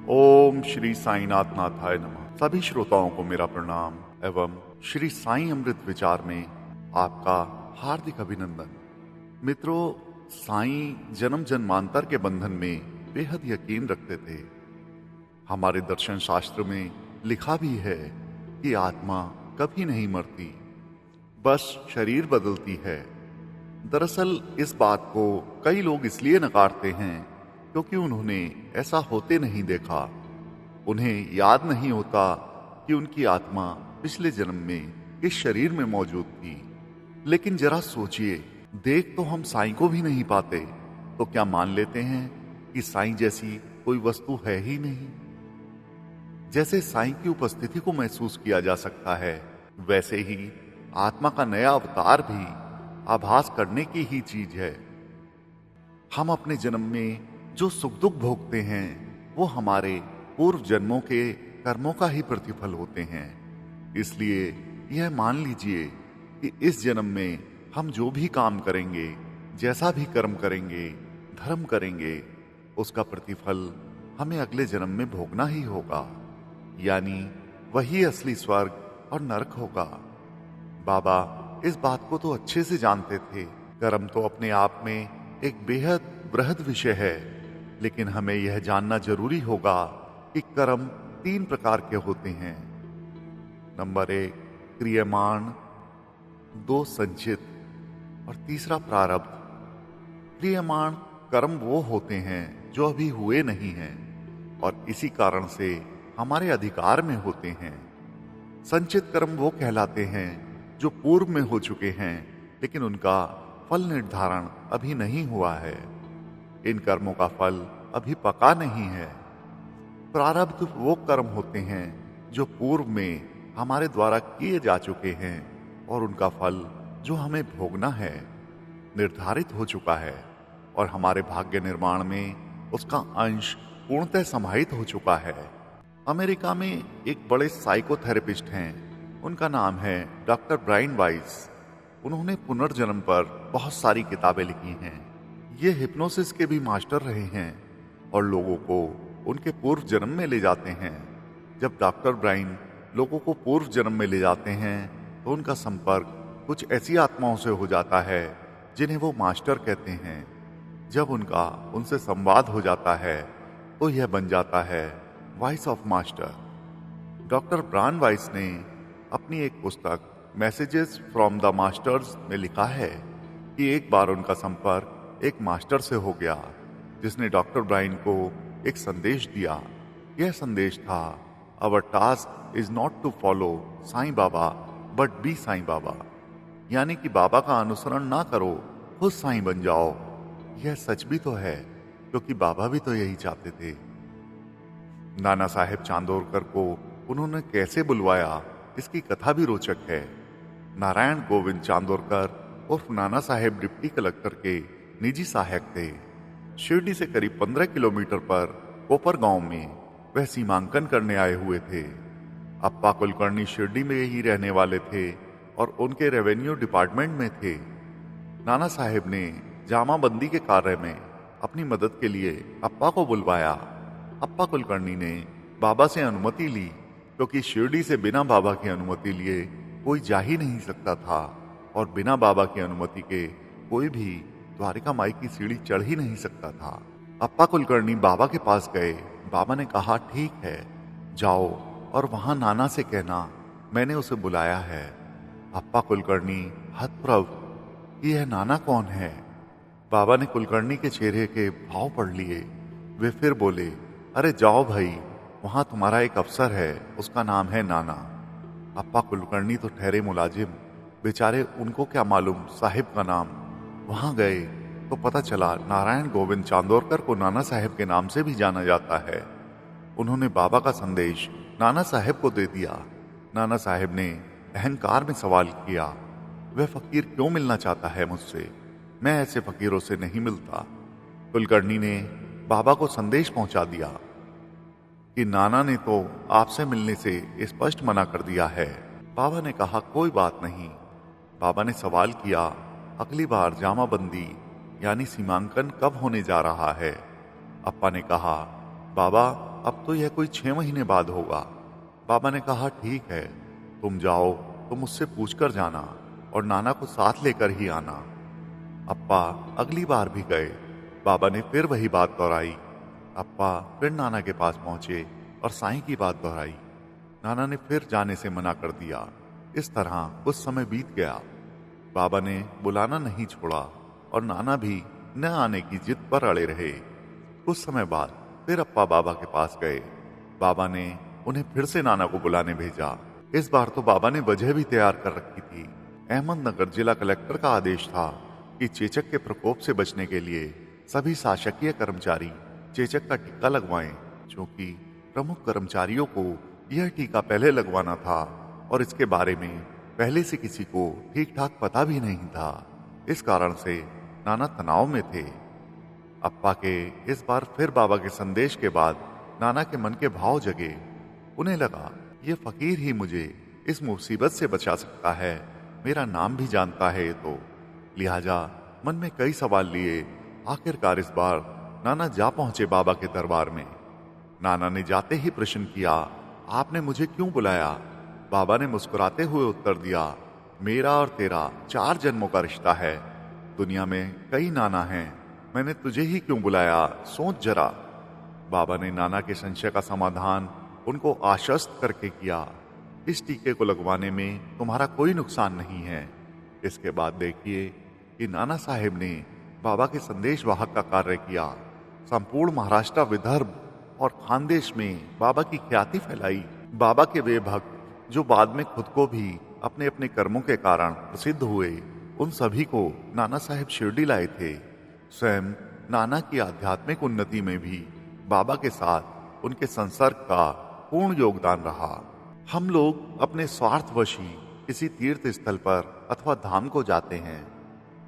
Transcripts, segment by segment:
ओम श्री साईनाथ नाथाय नमः। सभी श्रोताओं को मेरा प्रणाम एवं श्री साई अमृत विचार में आपका हार्दिक अभिनंदन। मित्रों, साईं जन्म जन्मांतर के बंधन में बेहद यकीन रखते थे। हमारे दर्शन शास्त्र में लिखा भी है कि आत्मा कभी नहीं मरती, बस शरीर बदलती है। दरअसल इस बात को कई लोग इसलिए नकारते हैं क्योंकि उन्होंने ऐसा होते नहीं देखा। उन्हें याद नहीं होता कि उनकी आत्मा पिछले जन्म में इस शरीर में मौजूद थी। लेकिन जरा सोचिए, देख तो हम साईं को भी नहीं पाते, तो क्या मान लेते हैं कि साईं जैसी कोई वस्तु है ही नहीं? जैसे साईं की उपस्थिति को महसूस किया जा सकता है, वैसे ही आत्मा का नया अवतार भी आभास करने की ही चीज है। हम अपने जन्म में जो सुख दुख भोगते हैं वो हमारे पूर्व जन्मों के कर्मों का ही प्रतिफल होते हैं। इसलिए यह मान लीजिए कि इस जन्म में हम जो भी काम करेंगे, जैसा भी कर्म करेंगे, धर्म करेंगे, उसका प्रतिफल हमें अगले जन्म में भोगना ही होगा। यानी वही असली स्वर्ग और नरक होगा। बाबा इस बात को तो अच्छे से जानते थे। कर्म तो अपने आप में एक बेहद बृहद विषय है, लेकिन हमें यह जानना जरूरी होगा कि कर्म 3 प्रकार के होते हैं। नंबर 1 क्रियमाण, 2 संचित और तीसरा प्रारब्ध। क्रियमाण कर्म वो होते हैं जो अभी हुए नहीं हैं और इसी कारण से हमारे अधिकार में होते हैं। संचित कर्म वो कहलाते हैं जो पूर्व में हो चुके हैं, लेकिन उनका फल निर्धारण अभी नहीं हुआ है। इन कर्मों का फल अभी पका नहीं है। प्रारब्ध वो कर्म होते हैं जो पूर्व में हमारे द्वारा किए जा चुके हैं और उनका फल जो हमें भोगना है निर्धारित हो चुका है और हमारे भाग्य निर्माण में उसका अंश पूर्णतः समाहित हो चुका है। अमेरिका में एक बड़े साइकोथेरेपिस्ट हैं, उनका नाम है डॉक्टर ब्रायन वाइस। उन्होंने पुनर्जन्म पर बहुत सारी किताबें लिखी हैं। ये हिप्नोसिस के भी मास्टर रहे हैं और लोगों को उनके पूर्व जन्म में ले जाते हैं। जब डॉक्टर ब्रायन लोगों को पूर्व जन्म में ले जाते हैं तो उनका संपर्क कुछ ऐसी आत्माओं से हो जाता है जिन्हें वो मास्टर कहते हैं। जब उनका उनसे संवाद हो जाता है तो यह बन जाता है voice of master. Doctor Brian Weiss ने अपनी एक पुस्तक मैसेजेस फ्रॉम द मास्टर्स में लिखा है कि एक बार उनका संपर्क एक मास्टर से हो गया जिसने डॉक्टर ब्रायन को एक संदेश दिया। यह संदेश था, our task is not to follow Sai Baba but be Sai Baba. यानी कि बाबा का अनुसरण ना करो, खुद साईं बन जाओ। यह सच भी तो है, क्योंकि बाबा भी तो यही चाहते थे। नाना साहेब चांदोरकर को उन्होंने कैसे बुलवाया, इसकी कथा भी रोचक है। नारायण गोविंद चांदोरकर उर्फ नाना साहेब डिप्टी कलेक्टर के निजी सहायक थे। शिरडी से करीब 15 किलोमीटर पर कोपर गांव में वह सीमांकन करने आए हुए थे। अप्पा कुलकर्णी शिरडी में ही रहने वाले थे और उनके रेवेन्यू डिपार्टमेंट में थे। नाना साहेब ने जामाबंदी के कार्य में अपनी मदद के लिए अप्पा को बुलवाया। अप्पा कुलकर्णी ने बाबा से अनुमति ली, क्योंकि शिरडी से बिना बाबा की अनुमति लिए कोई जा ही नहीं सकता था और बिना बाबा की अनुमति के कोई भी द्वारिका माई की सीढ़ी चढ़ ही नहीं सकता था। अप्पा कुलकर्णी बाबा के पास गए। बाबा ने कहा, ठीक है, जाओ और वहां नाना से कहना मैंने उसे बुलाया है। अप्पा कुलकर्णी हतप्रभ कि यह नाना कौन है। बाबा ने कुलकर्णी के चेहरे के भाव पढ़ लिए। वे फिर बोले, अरे जाओ भाई, वहां तुम्हारा एक अफसर है, उसका नाम है नाना। अप्पा कुलकर्णी तो ठहरे मुलाजिम, बेचारे उनको क्या मालूम साहिब का नाम। वहां गए तो पता चला नारायण गोविंद चांदोरकर को नाना साहेब के नाम से भी जाना जाता है। उन्होंने बाबा का संदेश नाना साहेब को दे दिया। नाना साहेब ने अहंकार में सवाल किया, वह फकीर क्यों मिलना चाहता है मुझसे? मैं ऐसे फकीरों से नहीं मिलता। कुलकर्णी ने बाबा को संदेश पहुंचा दिया कि नाना ने तो आपसे मिलने से स्पष्ट मना कर दिया है। बाबा ने कहा, कोई बात नहीं। बाबा ने सवाल किया, अगली बार जामाबंदी यानी सीमांकन कब होने जा रहा है? अप्पा ने कहा, बाबा अब तो यह कोई 6 महीने बाद होगा। बाबा ने कहा, ठीक है, तुम जाओ तो मुझसे पूछ कर जाना और नाना को साथ लेकर ही आना। अप्पा अगली बार भी गए। बाबा ने फिर वही बात दोहराई। अप्पा फिर नाना के पास पहुंचे और साईं की बात दोहराई। नाना ने फिर जाने से मना कर दिया। इस तरह कुछ समय बीत गया। बाबा ने बुलाना नहीं छोड़ा और नाना भी न आने की जिद पर अड़े रहे। कुछ समय बाद फिर अप्पा बाबा के पास गए। बाबा ने उन्हें फिर से नाना को बुलाने भेजा। इस बार तो बाबा ने वजह भी तैयार कर रखी थी। अहमदनगर जिला कलेक्टर का आदेश था कि चेचक के प्रकोप से बचने के लिए सभी शासकीय कर्मचारी चेचक का टीका लगवाएं, क्योंकि प्रमुख कर्मचारियों को यह टीका पहले लगवाना था और इसके बारे में पहले से किसी को ठीक ठाक पता भी नहीं था। इस कारण से नाना तनाव में थे। अप्पा के इस बार फिर बाबा के संदेश के बाद नाना के मन के भाव जगे। उन्हें लगा, ये फकीर ही मुझे इस मुसीबत से बचा सकता है। मेरा नाम भी जानता है ये तो। लिहाजा मन में कई सवाल लिए आखिरकार इस बार नाना जा पहुंचे बाबा के दरबार में। नाना ने जाते ही प्रश्न किया, आपने मुझे क्यों बुलाया? बाबा ने मुस्कुराते हुए उत्तर दिया, मेरा और तेरा 4 जन्मों का रिश्ता है। दुनिया में कई नाना हैं, मैंने तुझे ही क्यों बुलाया, सोच जरा। बाबा ने नाना के संशय का समाधान उनको आश्वस्त करके किया, इस टीके को लगवाने में तुम्हारा कोई नुकसान नहीं है। इसके बाद देखिए कि नाना साहेब ने बाबा के संदेश वाहक का कार्य किया। संपूर्ण महाराष्ट्र, विदर्भ और खानदेश में बाबा की ख्याति फैलाई। बाबा के वे भक्त जो बाद में खुद को भी अपने अपने कर्मों के कारण प्रसिद्ध हुए, उन सभी को नाना साहेब शिरडी लाए थे। स्वयं नाना की आध्यात्मिक उन्नति में भी बाबा के साथ उनके संसर्ग का पूर्ण योगदान रहा। हम लोग अपने स्वार्थवश ही किसी तीर्थ स्थल पर अथवा धाम को जाते हैं।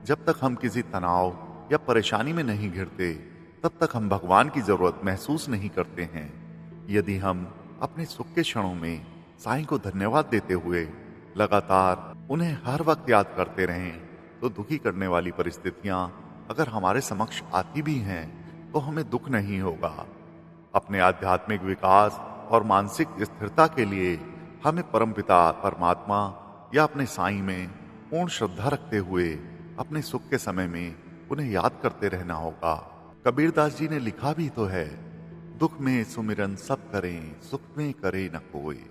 जब तक हम किसी तनाव या परेशानी में नहीं घिरते, तब तक हम भगवान की जरूरत महसूस नहीं करते हैं। यदि हम अपने सुख के क्षणों में साईं को धन्यवाद देते हुए लगातार उन्हें हर वक्त याद करते रहें, तो दुखी करने वाली परिस्थितियां अगर हमारे समक्ष आती भी हैं, तो हमें दुख नहीं होगा। अपने आध्यात्मिक विकास और मानसिक स्थिरता के लिए हमें परमपिता परमात्मा या अपने साईं में पूर्ण श्रद्धा रखते हुए अपने सुख के समय में उन्हें याद करते रहना होगा। कबीरदास जी ने लिखा भी तो है, दुख में सुमिरन सब करें, सुख में करे न कोई।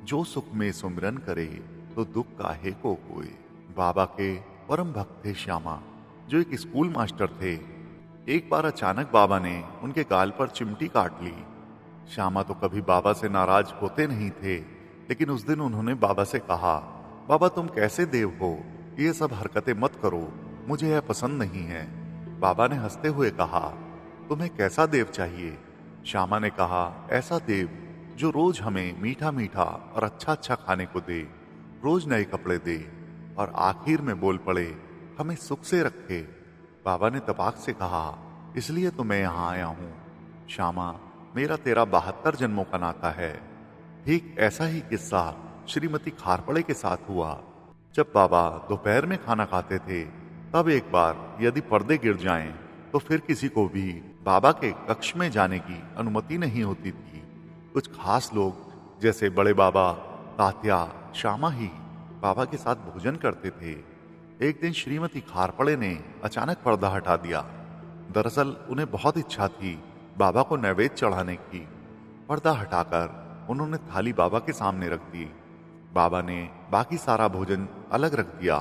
जो सुख में सुमिरन करे, तो दुख काहे को कोई। बाबा के परम भक्त थे श्यामा, जो एक स्कूल मास्टर थे। एक बार अचानक बाबा ने उनके गाल पर चिमटी काट ली। श्यामा तो कभी बाबा से नाराज होते नहीं थे, लेकिन उस दिन उन्होंने बाबा से कहा, बाबा तुम कैसे देव हो, ये सब हरकतें मत करो, मुझे यह पसंद नहीं है। बाबा ने हंसते हुए कहा, तुम्हें कैसा देव चाहिए? श्यामा ने कहा, ऐसा देव जो रोज हमें मीठा मीठा और अच्छा अच्छा खाने को दे, रोज नए कपड़े दे और आखिर में बोल पड़े, हमें सुख से रखे। बाबा ने तपाक से कहा, इसलिए तो मैं यहाँ आया हूँ। श्यामा, मेरा तेरा 72 जन्मों का नाता है। ठीक ऐसा ही किस्सा श्रीमती खारपड़े के साथ हुआ। जब बाबा दोपहर में खाना खाते थे, तब एक बार यदि पर्दे गिर जाएं, तो फिर किसी को भी बाबा के कक्ष में जाने की अनुमति नहीं होती थी। कुछ खास लोग जैसे बड़े बाबा, तात्या, श्यामा ही बाबा के साथ भोजन करते थे। एक दिन श्रीमती खारपड़े ने अचानक पर्दा हटा दिया। दरअसल उन्हें बहुत इच्छा थी बाबा को नैवेद्य चढ़ाने की। पर्दा हटाकर उन्होंने थाली बाबा के सामने रख दी। बाबा ने बाकी सारा भोजन अलग रख दिया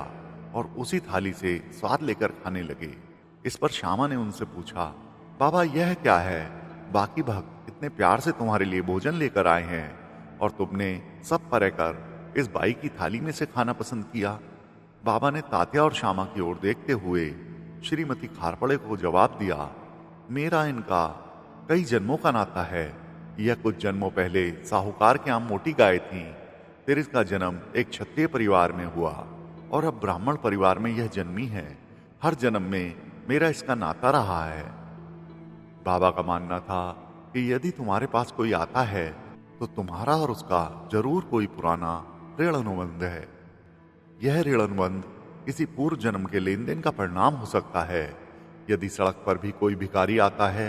और उसी थाली से स्वाद लेकर खाने लगे। इस पर श्यामा ने उनसे पूछा, बाबा यह क्या है? बाकी भक्त इतने प्यार से तुम्हारे लिए भोजन लेकर आए हैं और तुमने सब परे कर इस बाई की थाली में से खाना पसंद किया। बाबा ने तात्या और श्यामा की ओर देखते हुए श्रीमती खारपड़े को जवाब दिया, मेरा इनका कई जन्मों का नाता है। यह कुछ जन्मों पहले साहूकार के यहाँ मोटी गाय थी, फिर इसका जन्म एक क्षत्रिय परिवार में हुआ और अब ब्राह्मण परिवार में यह जन्मी है। हर जन्म में मेरा इसका नाता रहा है। बाबा का मानना था कि यदि तुम्हारे पास कोई आता है, तो तुम्हारा और उसका जरूर कोई पुराना ऋण अनुबंध है। यह ऋण अनुबंध किसी पूर्व जन्म के लेन देन का परिणाम हो सकता है। यदि सड़क पर भी कोई भिखारी आता है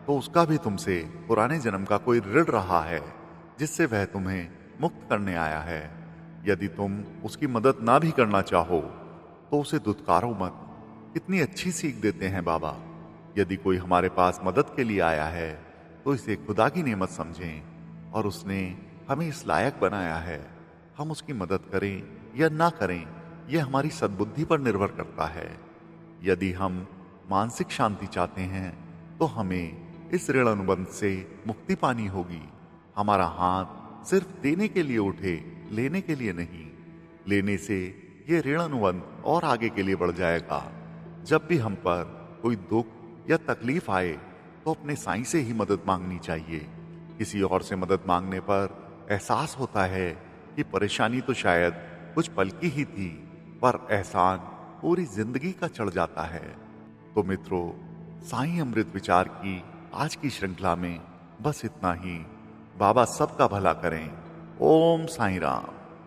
तो उसका भी तुमसे पुराने जन्म का कोई ऋण रहा है जिससे वह तुम्हें मुक्त करने आया है। यदि तुम उसकी मदद ना भी करना चाहो तो उसे दुत्कारो मत। कितनी अच्छी सीख देते हैं बाबा। यदि कोई हमारे पास मदद के लिए आया है तो इसे खुदा की नेमत समझें और उसने हमें इस लायक बनाया है। हम उसकी मदद करें या ना करें यह हमारी सद्बुद्धि पर निर्भर करता है। यदि हम मानसिक शांति चाहते हैं तो हमें इस ऋण अनुबंध से मुक्ति पानी होगी। हमारा हाथ सिर्फ देने के लिए उठे, लेने के लिए नहीं। लेने से यह ऋण अनुबंध और आगे के लिए बढ़ जाएगा। जब भी हम पर कोई दुख या तकलीफ आए तो अपने साईं से ही मदद मांगनी चाहिए। किसी और से मदद मांगने पर एहसास होता है कि परेशानी तो शायद कुछ पल की ही थी, पर एहसान पूरी जिंदगी का चढ़ जाता है। तो मित्रों, साईं अमृत विचार की आज की श्रृंखला में बस इतना ही। बाबा सबका भला करें। ओम साईं राम।